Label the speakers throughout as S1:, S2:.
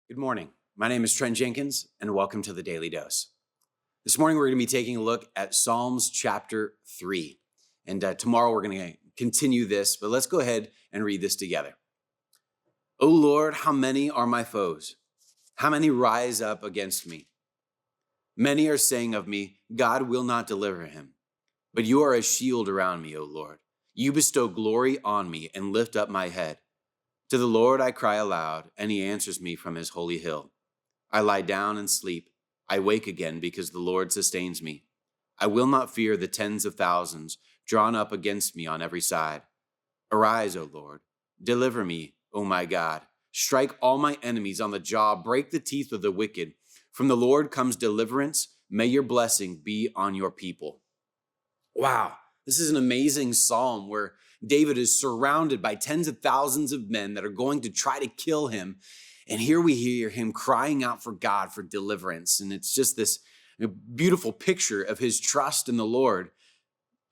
S1: Good morning. My name is Trent Jenkins, and welcome to the Daily Dose. This morning, we're going to be taking a look at Psalms chapter 3. And tomorrow, we're going to continue this, but let's go ahead and read this together. O Lord, how many are my foes? How many rise up against me? Many are saying of me, God will not deliver him. But you are a shield around me, O Lord. You bestow glory on me and lift up my head. To the Lord I cry aloud, and he answers me from his holy hill. I lie down and sleep. I wake again because the Lord sustains me. I will not fear the tens of thousands drawn up against me on every side. Arise, O Lord. Deliver me, O my God. Strike all my enemies on the jaw. Break the teeth of the wicked. From the Lord comes deliverance. May your blessing be on your people. Wow, this is an amazing psalm where David is surrounded by tens of thousands of men that are going to try to kill him. And here we hear him crying out for God for deliverance. And it's just this beautiful picture of his trust in the Lord.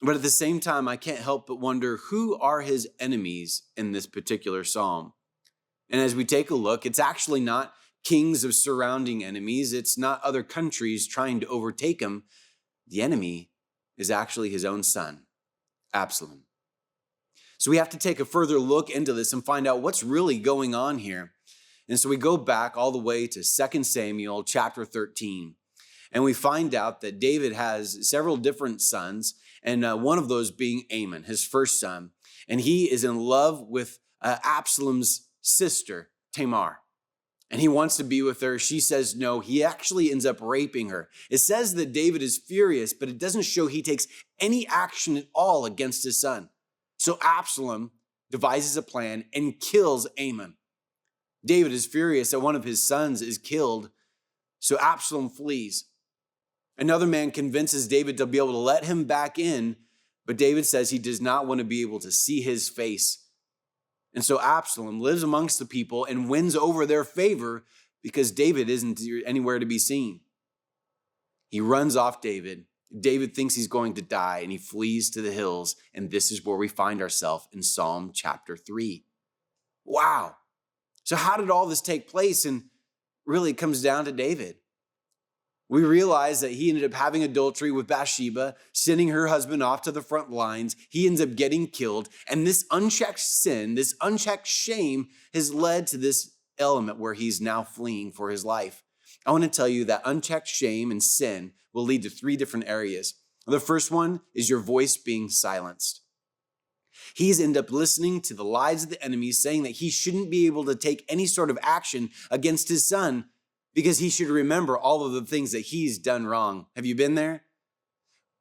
S1: But at the same time, I can't help but wonder, who are his enemies in this particular psalm? And as we take a look, it's actually not kings of surrounding enemies. It's not other countries trying to overtake him. The enemy is actually his own son, Absalom. So we have to take a further look into this and find out what's really going on here. And so we go back all the way to 2 Samuel chapter 13. And we find out that David has several different sons, and one of those being Amnon, his first son. And he is in love with Absalom's sister, Tamar. And he wants to be with her. She says no. He actually ends up raping her. It says that David is furious, but it doesn't show he takes any action at all against his son. So Absalom devises a plan and kills Amnon. David is furious that one of his sons is killed, so Absalom flees. Another man convinces David to be able to let him back in, but David says he does not want to be able to see his face. And so Absalom lives amongst the people and wins over their favor because David isn't anywhere to be seen. He runs off David. David thinks he's going to die, and he flees to the hills. And this is where we find ourselves in Psalm chapter 3. Wow. So how did all this take place? And really, it comes down to David. We realize that he ended up having adultery with Bathsheba, sending her husband off to the front lines. He ends up getting killed. And this unchecked sin, this unchecked shame has led to this element where he's now fleeing for his life. I want to tell you that unchecked shame and sin will lead to three different areas. The first one is your voice being silenced. He's ended up listening to the lies of the enemy, saying that he shouldn't be able to take any sort of action against his son because he should remember all of the things that he's done wrong. Have you been there?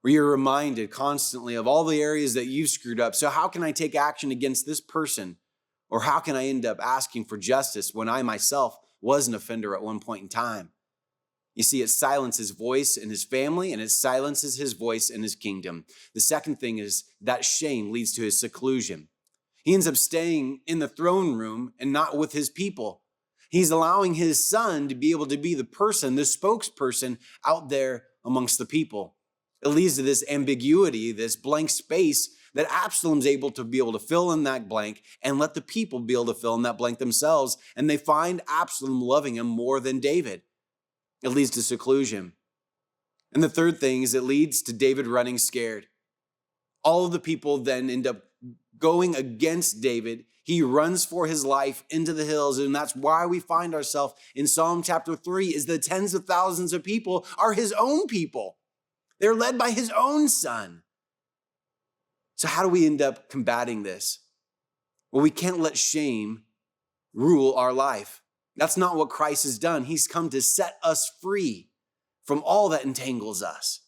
S1: Where you're reminded constantly of all the areas that you've screwed up. So how can I take action against this person? Or how can I end up asking for justice when I myself was an offender at one point in time? You see, it silences his voice in his family, and it silences his voice in his kingdom. The second thing is that shame leads to his seclusion. He ends up staying in the throne room and not with his people. He's allowing his son to be able to be the person, the spokesperson out there amongst the people. It leads to this ambiguity, this blank space that Absalom's able to fill in that blank and let the people be able to fill in that blank themselves. And they find Absalom loving him more than David. It leads to seclusion. And the third thing is it leads to David running scared. All of the people then end up going against David. He runs for his life into the hills. And that's why we find ourselves in Psalm chapter 3 is the tens of thousands of people are his own people. They're led by his own son. So how do we end up combating this? Well, we can't let shame rule our life. That's not what Christ has done. He's come to set us free from all that entangles us.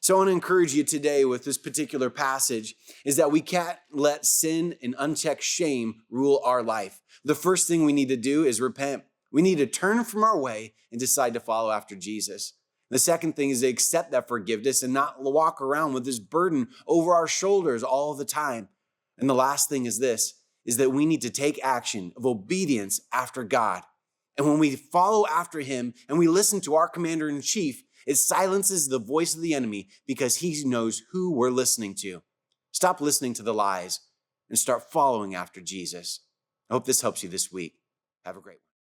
S1: So I want to encourage you today with this particular passage is that we can't let sin and unchecked shame rule our life. The first thing we need to do is repent. We need to turn from our way and decide to follow after Jesus. The second thing is to accept that forgiveness and not walk around with this burden over our shoulders all the time. And the last thing is this, is that we need to take action of obedience after God. And when we follow after him and we listen to our commander-in-chief, it silences the voice of the enemy because he knows who we're listening to. Stop listening to the lies and start following after Jesus. I hope this helps you this week. Have a great one.